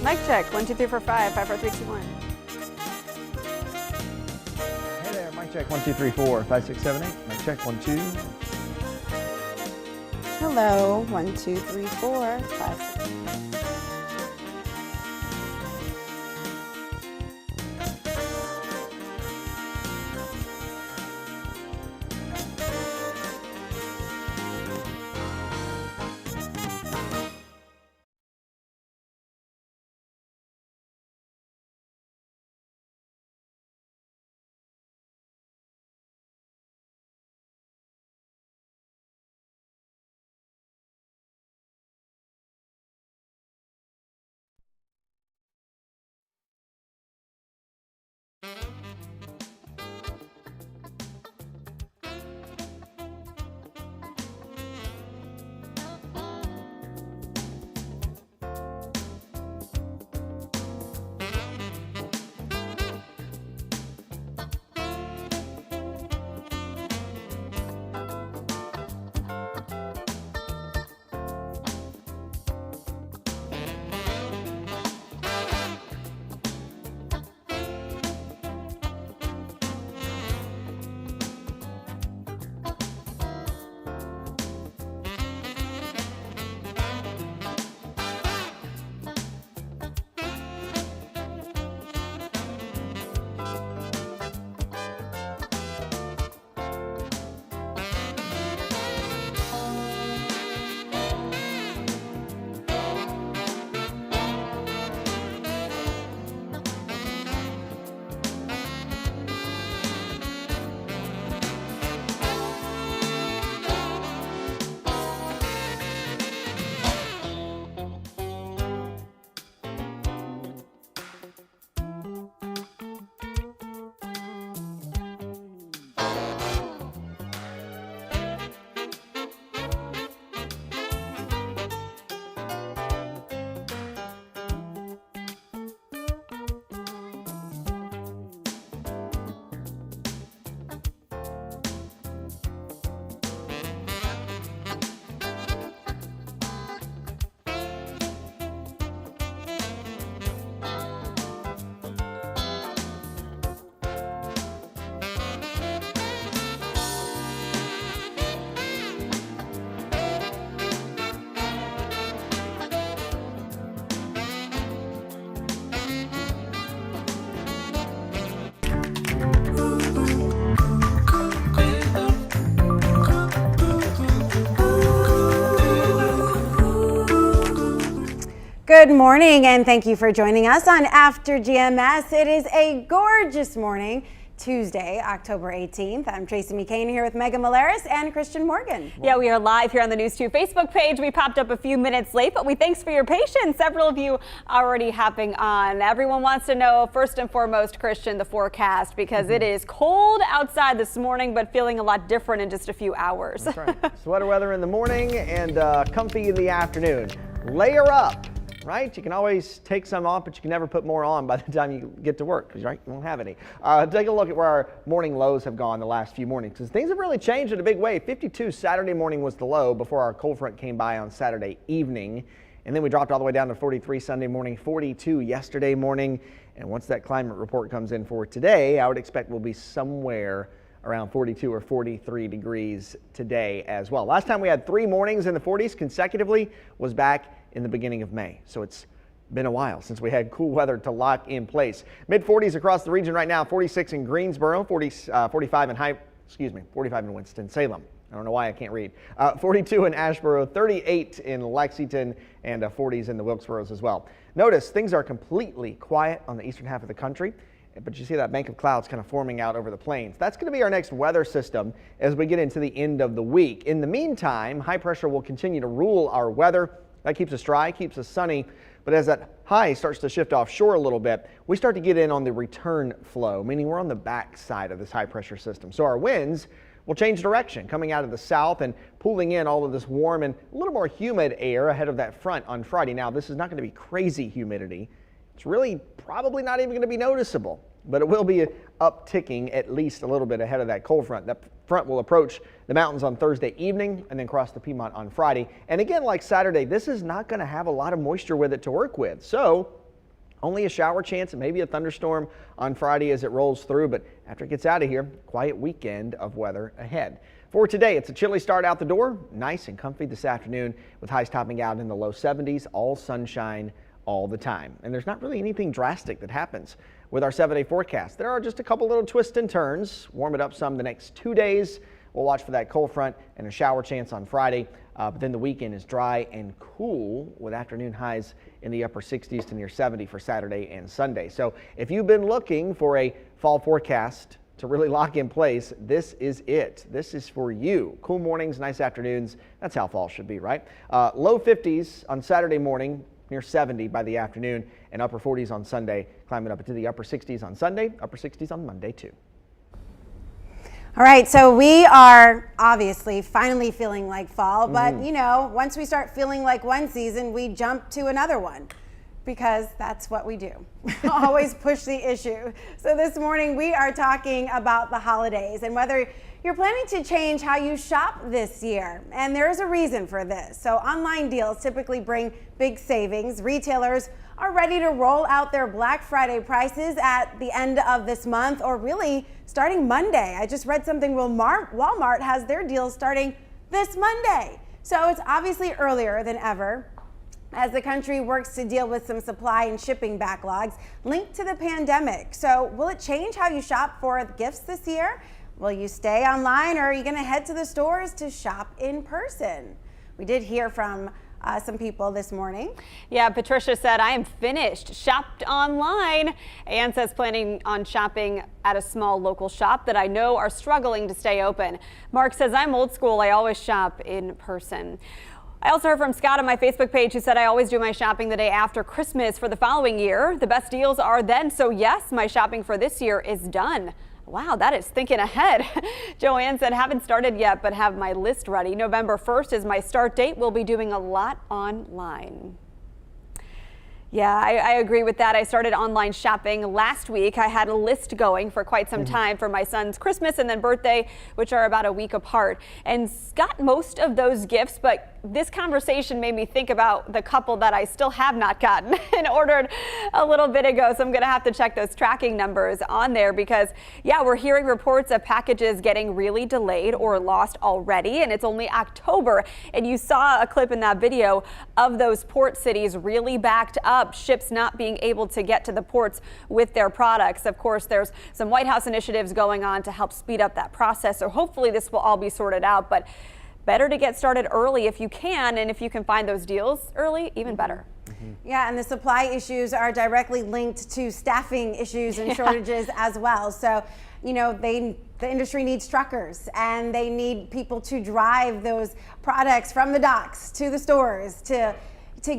Mic check, 1, 2, 3, 4, 5, 5, 4, 3, 2, 1. Hey there, mic check, 1, 2, 3, 4, 5, 6, 7, 8. Mic check, 1, 2. Hello, 1, 2, 3, 4, 5, 6. Good morning, and thank you for joining us on After GMS. It is a gorgeous morning, Tuesday, October 18th. I'm Tracy McCain here with Megan Malaris and Christian Morgan. Yeah, we are live here on the News 2 Facebook page. We popped up a few minutes late, but we thanks for your patience. Several of you already hopping on. Everyone wants to know, first and foremost, Christian, the forecast, because it is cold outside this morning, but feeling a lot different in just a few hours. That's right. Sweater weather in the morning and comfy in the afternoon. Layer up. Right? You can always take some off, but you can never put more on by the time you get to work, because right, you won't have any. Take a look at where our morning lows have gone the last few mornings, because things have really changed in a big way. 52 Saturday morning was the low before our cold front came by on Saturday evening, and then we dropped all the way down to 43 Sunday morning, 42 yesterday morning, and once that climate report comes in for today, I would expect we'll be somewhere around 42 or 43 degrees today as well. Last time we had 3 mornings in the 40s consecutively was back in the beginning of May. So it's been a while since we had cool weather to lock in place. Mid 40s across the region right now, 46 in Greensboro, 45 in Winston-Salem. I don't know why I can't read. 42 in Asheboro, 38 in Lexington, and 40s in the Wilkesboros as well. Notice things are completely quiet on the eastern half of the country, but you see that bank of clouds kind of forming out over the plains. That's going to be our next weather system as we get into the end of the week. In the meantime, high pressure will continue to rule our weather. That keeps us dry, keeps us sunny, but as that high starts to shift offshore a little bit, we start to get in on the return flow, meaning we're on the back side of this high pressure system. So our winds will change direction, coming out of the south and pulling in all of this warm and a little more humid air ahead of that front on Friday. Now, this is not going to be crazy humidity. It's really probably not even going to be noticeable, but it will be upticking at least a little bit ahead of that cold front. That front will approach the mountains on Thursday evening and then cross the Piedmont on Friday. And again, like Saturday, this is not going to have a lot of moisture with it to work with. So Only a shower chance and maybe a thunderstorm on Friday as it rolls through, but after it gets out of here, quiet weekend of weather ahead. For today, it's a chilly start out the door, nice and comfy this afternoon with highs topping out in the low 70s, all sunshine all the time. And there's not really anything drastic that happens with our 7-day forecast. There are just a couple little twists and turns. Warm it up some the next 2 days. We'll watch for that cold front and a shower chance on Friday. But then the weekend is dry and cool with afternoon highs in the upper 60s to near 70 for Saturday and Sunday. So if you've been looking for a fall forecast to really lock in place, this is it. This is for you. Cool mornings, nice afternoons. That's how fall should be, right? Low 50s on Saturday morning, near 70 by the afternoon, and upper 40s on Sunday, climbing up into the upper 60s on Sunday, upper 60s on Monday too. All right, so we are obviously finally feeling like fall, but you know, once we start feeling like one season, we jump to another one because that's what we do. Always push the issue. So this morning we are talking about the holidays and whether you're planning to change how you shop this year. And there's a reason for this. So online deals typically bring big savings. Retailers are ready to roll out their Black Friday prices at the end of this month or really starting Monday. I just read something, Walmart has their deals starting this Monday. So it's obviously earlier than ever as the country works to deal with some supply and shipping backlogs linked to the pandemic. So will it change how you shop for gifts this year? Will you stay online or are you going to head to the stores to shop in person? We did hear from some people this morning. Yeah, Patricia said, I am finished, shopped online. Ann says planning on shopping at a small local shop that I know are struggling to stay open. Mark says, I'm old school, I always shop in person. I also heard from Scott on my Facebook page who said, I always do my shopping the day after Christmas for the following year. The best deals are then, so yes, my shopping for this year is done. Wow, that is thinking ahead. Joanne said, haven't started yet, but have my list ready. November 1st is my start date. We'll be doing a lot online. Yeah, I agree with that. I started online shopping last week. I had a list going for quite some time for my son's Christmas and then birthday, which are about a week apart, and got most of those gifts, but this conversation made me think about the couple that I still have not gotten and ordered a little bit ago. So I'm going to have to check those tracking numbers on there because, yeah, we're hearing reports of packages getting really delayed or lost already. And it's only October. And you saw a clip in that video of those port cities really backed up, ships not being able to get to the ports with their products. Of course, there's some White House initiatives going on to help speed up that process. So hopefully this will all be sorted out. But better to get started early if you can, and if you can find those deals early, even better. Yeah, and the supply issues are directly linked to staffing issues and shortages as well. So, you know, the industry needs truckers and they need people to drive those products from the docks to the stores to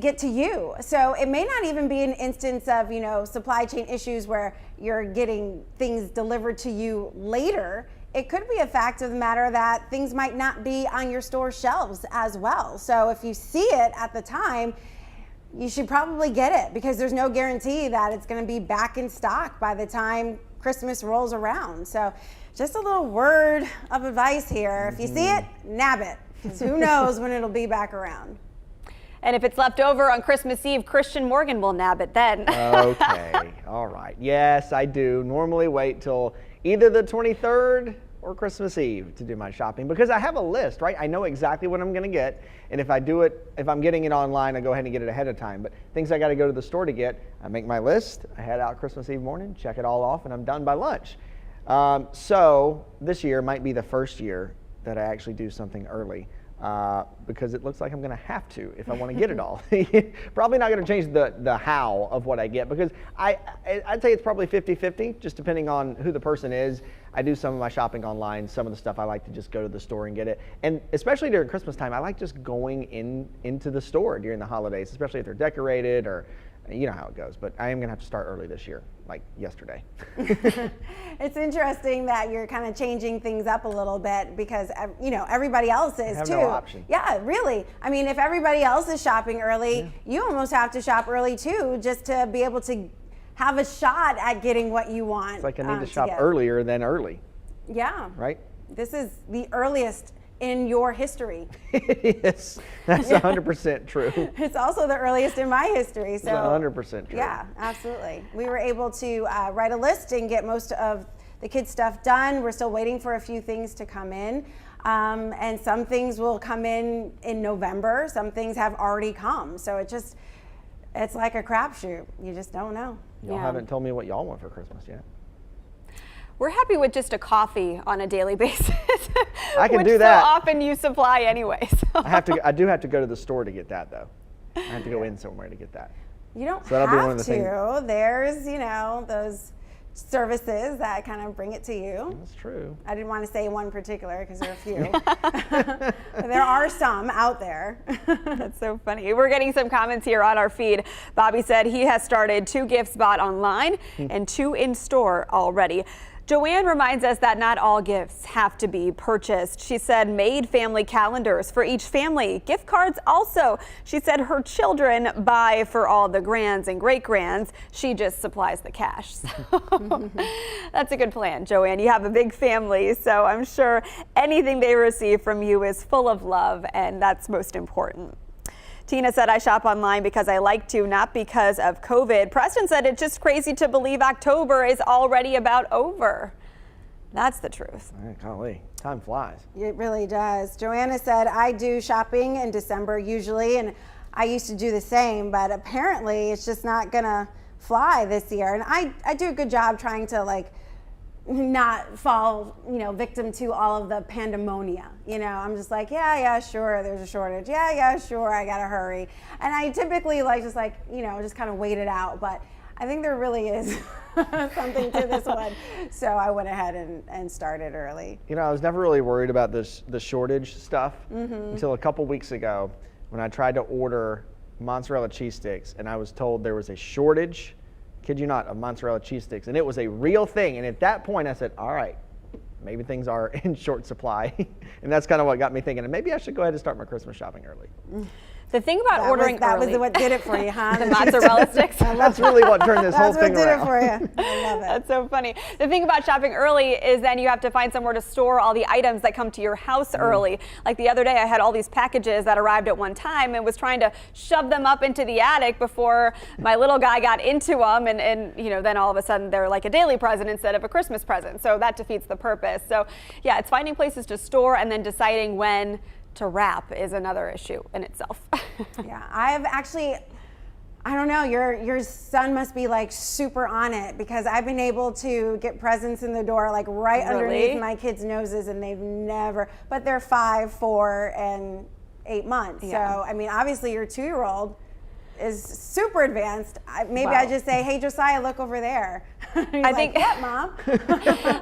get to you. So it may not even be an instance of, you know, supply chain issues where you're getting things delivered to you later. It could be a fact of the matter that things might not be on your store shelves as well. So if you see it at the time, you should probably get it because there's no guarantee that it's going to be back in stock by the time Christmas rolls around. So just a little word of advice here. If you see it, nab it, because who knows when it'll be back around. And if it's left over on Christmas Eve, Christian Morgan will nab it then. Okay, all right. Yes, I do normally wait till either the 23rd or Christmas Eve to do my shopping because I have a list, right? I know exactly what I'm going to get. And if I'm getting it online, I go ahead and get it ahead of time. But things I got to go to the store to get, I make my list, I head out Christmas Eve morning, check it all off, and I'm done by lunch. So this year might be the first year that I actually do something early. Because it looks like I'm going to have to if I want to get it all. Probably not going to change the how of what I get because I'd say it's probably 50-50 just depending on who the person is. I do some of my shopping online. Some of the stuff I like to just go to the store and get it. And especially during Christmas time, I like just going into the store during the holidays, especially if they're decorated or you know how it goes. But I am going to have to start early this year, like yesterday. It's interesting that you're kind of changing things up a little bit because, you know, everybody else is I have too. no option. Yeah, really. I mean, if everybody else is shopping early, you almost have to shop early too just to be able to have a shot at getting what you want. It's like I need to shop earlier than early. Yeah. Right? This is the earliest in your history. It is. That's 100% true. It's also the earliest in my history. So 100% true. Yeah, absolutely. We were able to write a list and get most of the kids' stuff done. We're still waiting for a few things to come in. And some things will come in November. Some things have already come. So it's like a crapshoot. You just don't know. Y'all haven't told me what y'all want for Christmas yet. We're happy with just a coffee on a daily basis. I can do that. So often you supply anyway. So. I do have to go to the store to get that though. I have to go in somewhere to get that. You don't So that'll be one of have the to. There's, those services that kind of bring it to you. That's true. I didn't want to say one particular because there are a few. But there are some out there. That's so funny. We're getting some comments here on our feed. Bobby said he has started 2 gifts bought online and 2 in store already. Joanne reminds us that not all gifts have to be purchased. She said made family calendars for each family. Gift cards also. She said her children buy for all the grands and great-grands. She just supplies the cash. So that's a good plan, Joanne. You have a big family, so I'm sure anything they receive from you is full of love, and that's most important. Tina said, I shop online because I like to, not because of COVID. Preston said it's just crazy to believe October is already about over. That's the truth. Golly, time flies. It really does. Joanna said, I do shopping in December usually, and I used to do the same, but apparently it's just not gonna fly this year. And I do a good job trying to not fall, victim to all of the pandemonia. I'm just like, yeah, sure, there's a shortage. Yeah, sure, I gotta hurry. And I typically just kind of wait it out. But I think there really is something to this one. So I went ahead and started early. I was never really worried about the shortage stuff until a couple weeks ago when I tried to order mozzarella cheese sticks and I was told there was a shortage, kid you not, of mozzarella cheese sticks, and it was a real thing. And at that point I said, all right, maybe things are in short supply. And that's kind of what got me thinking, and maybe I should go ahead and start my Christmas shopping early. The thing about ordering early. That was what did it for you, huh? The mozzarella sticks. That's really what turned this whole thing around. That's what did it for you. I love it. That's so funny. The thing about shopping early is then you have to find somewhere to store all the items that come to your house early. Like the other day, I had all these packages that arrived at one time and was trying to shove them up into the attic before my little guy got into them. And then all of a sudden they're like a daily present instead of a Christmas present. So that defeats the purpose. So yeah, it's finding places to store and then deciding when to wrap is another issue in itself. Yeah, I have actually, I don't know, your son must be super on it, because I've been able to get presents in the door right underneath my kids' noses, and they've never, but they're 5, 4, and 8 months. Yeah. So, I mean, obviously your 2-year-old is super advanced. Maybe Wow. I just say, hey, Josiah, look over there. I think, what, Mom?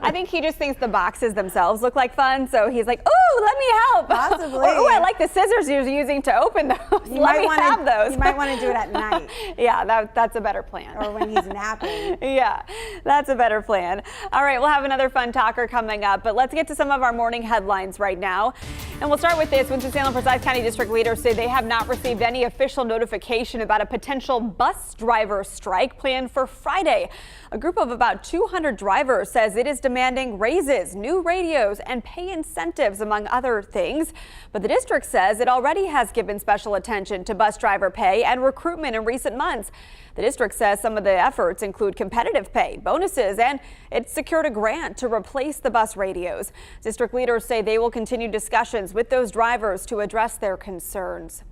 I think he just thinks the boxes themselves look like fun, so he's like, "Ooh, let me help." Possibly. Or, "Ooh, I like the scissors you're using to open those. Let me have those." You might want to do it at night. Yeah, that's a better plan. Or when he's napping. Yeah, that's a better plan. All right, we'll have another fun talker coming up, but let's get to some of our morning headlines right now. And we'll start with this. Winston-Salem-Forsyth County District leaders say they have not received any official notification about a potential bus driver strike planned for Friday. A group of about 200 drivers says it is demanding raises, new radios, and pay incentives, among other things. But the district says it already has given special attention to bus driver pay and recruitment in recent months. The district says some of the efforts include competitive pay, bonuses, and it secured a grant to replace the bus radios. District leaders say they will continue discussions with those drivers to address their concerns.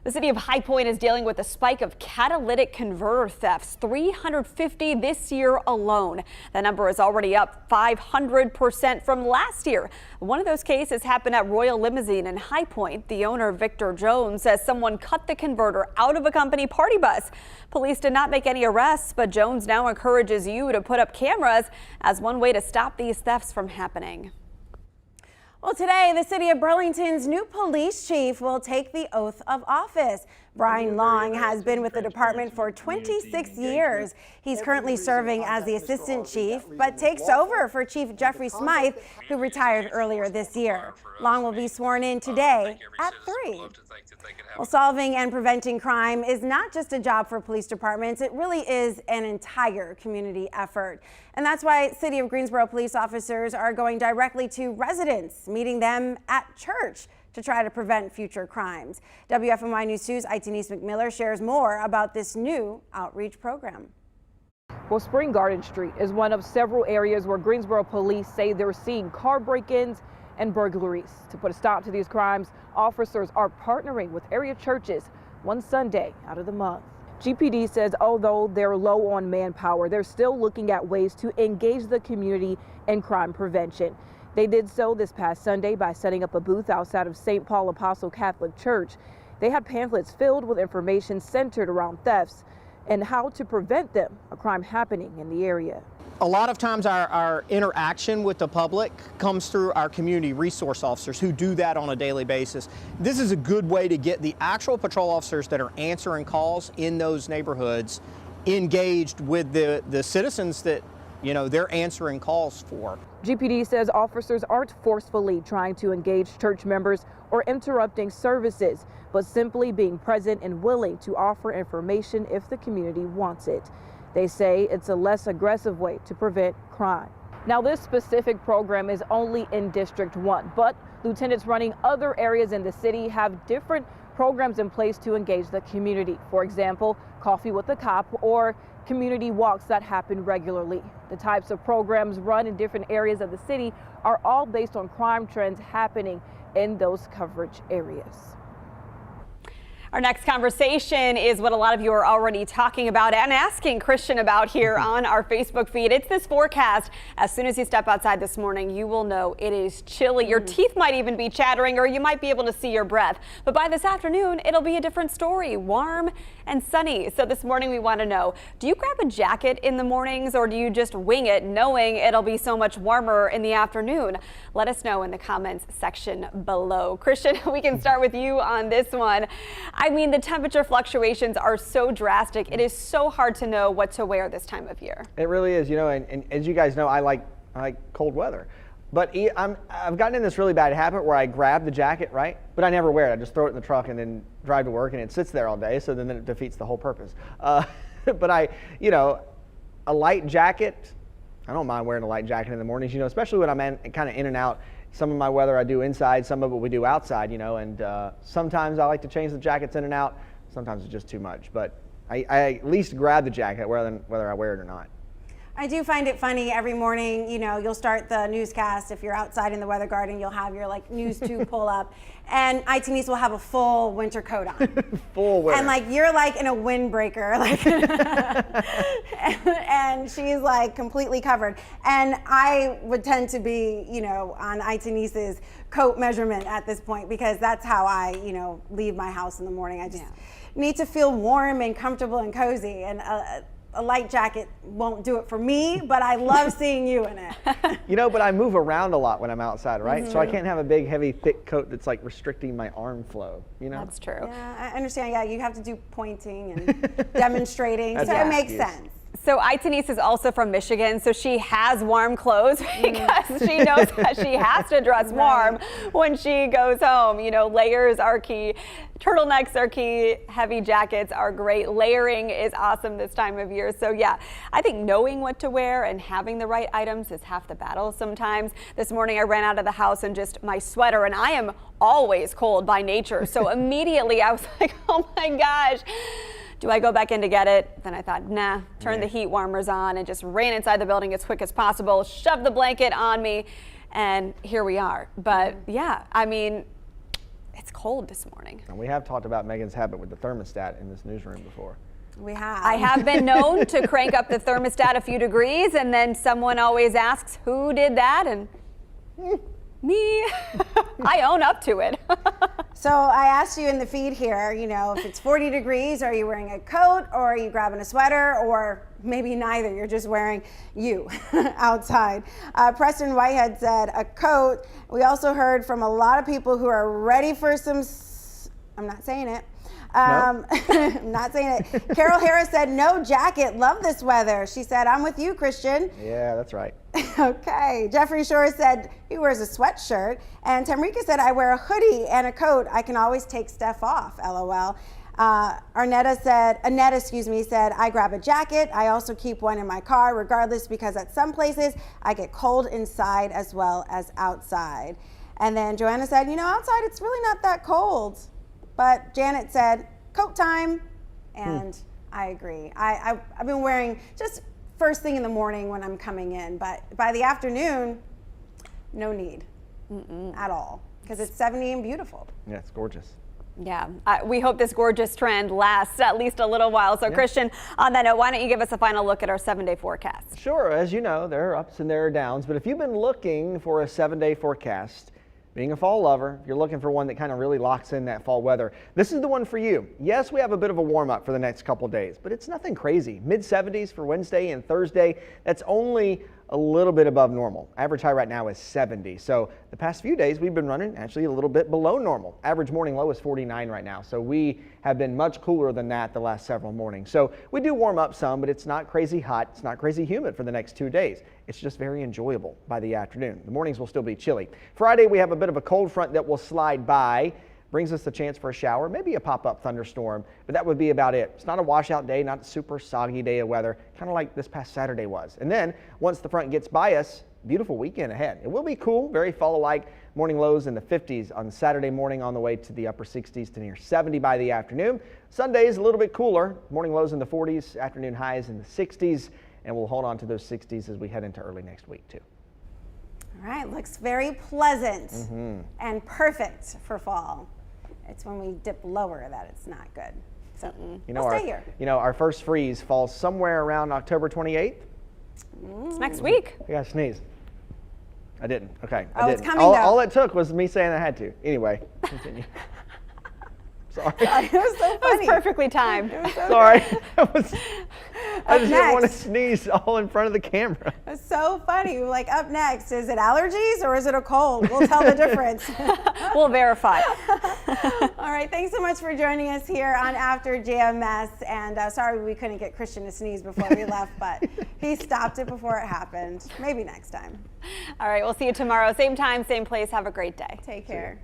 The city of High Point is dealing with a spike of catalytic converter thefts, 350 this year alone. That number is already up 500% from last year. One of those cases happened at Royal Limousine in High Point. The owner, Victor Jones, says someone cut the converter out of a company party bus. Police did not make any arrests, but Jones now encourages you to put up cameras as one way to stop these thefts from happening. Well, today, the city of Burlington's new police chief will take the oath of office. Brian Long has been with the department for 26 years. He's currently serving as the assistant chief, but takes over for Chief Jeffrey Smythe, who retired earlier this year. Long will be sworn in today at 3. Well, solving and preventing crime is not just a job for police departments. It really is an entire community effort. And that's why City of Greensboro police officers are going directly to residents, meeting them at church to try to prevent future crimes. WFMY News 2's Denise McMiller shares more about this new outreach program. Well, Spring Garden Street is one of several areas where Greensboro police say they're seeing car break-ins and burglaries. To put a stop to these crimes, officers are partnering with area churches one Sunday out of the month. GPD says although they're low on manpower, they're still looking at ways to engage the community in crime prevention. They did so this past Sunday by setting up a booth outside of St. Paul Apostle Catholic Church. They had pamphlets filled with information centered around thefts and how to prevent them, a crime happening in the area. A lot of times our interaction with the public comes through our community resource officers who do that on a daily basis. This is a good way to get the actual patrol officers that are answering calls in those neighborhoods engaged with the citizens that, you know, they're answering calls for. GPD says officers aren't forcefully trying to engage church members or interrupting services, but simply being present and willing to offer information if the community wants it. They say it's a less aggressive way to prevent crime. Now, this specific program is only in District 1, but lieutenants running other areas in the city have different programs in place to engage the community. For example, Coffee with a Cop or community walks that happen regularly. The types of programs run in different areas of the city are all based on crime trends happening in those coverage areas. Our next conversation is what a lot of you are already talking about and asking Christian about here on our Facebook feed. It's this forecast. As soon as you step outside this morning, you will know it is chilly. Your teeth might even be chattering, or you might be able to see your breath. But by this afternoon, it'll be a different story, warm and sunny. So this morning we want to know, do you grab a jacket in the mornings, or do you just wing it knowing it'll be so much warmer in the afternoon? Let us know in the comments section below. Christian, we can start with you on this one. I mean, the temperature fluctuations are so drastic. It is so hard to know what to wear this time of year. It really is, you know, and as you guys know, I like cold weather. But I've gotten in this really bad habit where I grab the jacket, right? But I never wear it. I just throw it in the truck and then drive to work, and it sits there all day, so then it defeats the whole purpose. But you know, a light jacket, I don't mind wearing a light jacket in the mornings, you know, especially when I'm kind of in and out. Some of my weather I do inside, some of it we do outside, you know, and sometimes I like to change the jackets in and out. Sometimes it's just too much, but I at least grab the jacket whether I wear it or not. I do find it funny every morning, you know, you'll start the newscast. If you're outside in the weather garden, you'll have your News 2 pull up, and Denise will have a full winter coat on. Full winter. And you're in a windbreaker, and she's completely covered. And I would tend to be, you know, on Denise's coat measurement at this point, because that's how I, you know, leave my house in the morning. I just need to feel warm and comfortable and cozy, and a light jacket won't do it for me, but I love seeing you in it. You know, but I move around a lot when I'm outside, right? Mm-hmm. So I can't have a big, heavy, thick coat that's restricting my arm flow, you know? That's true. Yeah, I understand. Yeah, you have to do pointing and demonstrating, so it makes sense. So Denise is also from Michigan, so she has warm clothes because she knows that she has to dress warm when she goes home. You know, layers are key. Turtlenecks are key. Heavy jackets are great. Layering is awesome this time of year. So yeah, I think knowing what to wear and having the right items is half the battle sometimes. This morning I ran out of the house in just my sweater, and I am always cold by nature. So immediately I was like, oh my gosh. Do I go back in to get it? Then I thought, nah, turn the heat warmers on and just ran inside the building as quick as possible, shoved the blanket on me, and here we are. But yeah, I mean, it's cold this morning. And we have talked about Megan's habit with the thermostat in this newsroom before. We have. I have been known to crank up the thermostat a few degrees, and then someone always asks, who did that? And me. I own up to it. So I asked you in the feed here, you know, if it's 40 degrees, are you wearing a coat, or are you grabbing a sweater, or maybe neither, you're just wearing you outside. Preston Whitehead said a coat. We also heard from a lot of people who are ready for some, I'm not saying it. I'm not saying it. Carol Harris said no jacket, love this weather. She said, I'm with you, Christian. Yeah, that's right. Okay. Jeffrey Shore said he wears a sweatshirt. And Tamrika said, I wear a hoodie and a coat. I can always take stuff off, LOL. Annette, said, I grab a jacket. I also keep one in my car regardless because at some places I get cold inside as well as outside. And then Joanna said, outside it's really not that cold. But Janet said, coat time. And I agree. I've been wearing just first thing in the morning when I'm coming in, but by the afternoon, no need at all because it's 70 and beautiful. Yeah, it's gorgeous. Yeah, we hope this gorgeous trend lasts at least a little while. So Christian, on that note, why don't you give us a final look at our 7-day forecast? Sure. As you know, there are ups and there are downs, but if you've been looking for a 7-day forecast, being a fall lover, if you're looking for one that kind of really locks in that fall weather, this is the one for you. Yes, we have a bit of a warm up for the next couple days, but it's nothing crazy. Mid-70s for Wednesday and Thursday. That's only a little bit above normal. Average high right now is 70. So the past few days we've been running actually a little bit below normal. Average morning low is 49 right now. So we have been much cooler than that the last several mornings. So we do warm up some, but it's not crazy hot. It's not crazy humid for the next 2 days. It's just very enjoyable by the afternoon. The mornings will still be chilly. Friday we have a bit of a cold front that will slide by. Brings us the chance for a shower, maybe a pop-up thunderstorm, but that would be about it. It's not a washout day, not a super soggy day of weather, kind of like this past Saturday was. And then once the front gets by us, beautiful weekend ahead. It will be cool, very fall-like. Morning lows in the 50s on Saturday morning on the way to the upper 60s to near 70 by the afternoon. Sunday is a little bit cooler. Morning lows in the 40s, afternoon highs in the 60s, and we'll hold on to those 60s as we head into early next week too. All right, looks very pleasant and perfect for fall. It's when we dip lower that it's not good. So we'll stay here. Our first freeze falls somewhere around October 28th. It's next week. I got to sneeze. I didn't. Okay. Oh, I didn't. it's coming though. All it took was me saying I had to. Anyway, continue. Sorry. It was so It funny. was perfectly timed. Sorry. I just didn't want to next. sneeze all in front of the camera. It's so funny. Like up next, is it allergies or is it a cold? We'll tell the difference. We'll verify. All right, thanks so much for joining us here on After GMS. And sorry we couldn't get Christian to sneeze before we left, but he stopped it before it happened. Maybe next time. All right, we'll see you tomorrow. Same time, same place. Have a great day. Take care.